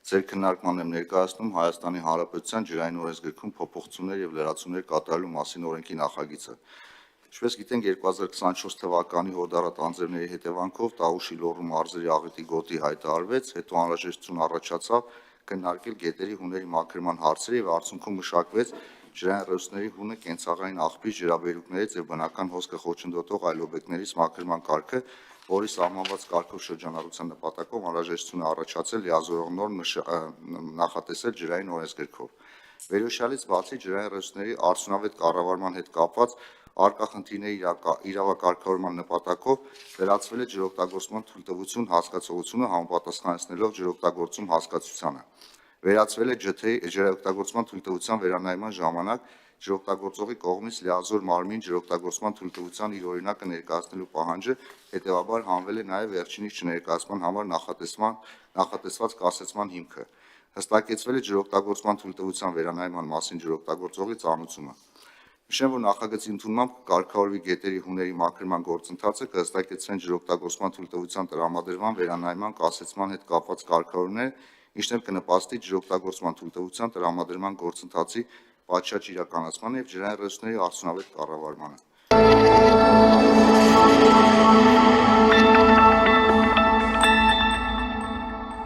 Ձեր քննարկման եմ ներկայացնում Հայաստանի Հանրապետության ջրային օրենսգրքում փոփոխություններ եւ լրացումներ կատարելու մասին օրենքի նախագիծը։ Ինչպես գիտենք, 2024 թվականի հորդառատ անձրևների հետևանքով Տավուշի Լոռու մարզերի աղետի գոտի հայտարարվեց, հետո անհրաժեշտություն առաջացավ քննարկել գետերի հուների մաքրման հարցերը եւ արդյունքում մշակվեց ջրային ռեսուրսների հունը կենցաղային աղբյուր ջրաբերուկներից եւ բնական հոսքը խոչընդոտող այլ օբյեկտներից մաքրման կարգը, որի սահմանված կարգով շրջանառության նպատակով անհրաժեշտություն է առաջացել լիազորող նորմ նախատեսել ջրային օրենսգրքով։ Վերոյշյալից բացի ջրային ռեսուրսների արդյունավետ կառավարման հետ կապված առկա խնդիրների իրավակարգավորման նպատակով վերացվել է ջրօգտագործման թույլտվություն հասկացողությունը համապատասխանեցնելով ջրօգտագործում հասկացությանը։ Վերացվել է ջրօգտագործման թույլտվության վերանայման ժամանակ ջրօգտագործողի կողմից լիազոր մարմին ջրօգտագործման թույլտվության իր օրինակը ներկայացնելու պահանջը, հետևաբար հանվել է նաև վերջինիս չներկայացման համար նախատեսված կասեցման հիմքը։ Հստակեցվել է ջրօգտագործման թույլտվության վերանայման մասին ջրօգտագործողի ծանուցումը։ Նշեմ, որ նախագծի ընդունմամբ կարգավորվի գետերի հուների մաքրման գործընթացը, կհստակեցվեն ջրօգտագործման թույլտվության տրամադրման, վերանայման, կասեցման հետ կապված կարգավորումները, ինչն էլ կնպաստի ջրօգտագործման թույլտվության տրամադրման գործընթացի պատշաճ իրականացմանը եւ ջրային ռեսուրսների արդյունավետ կառավարմանը։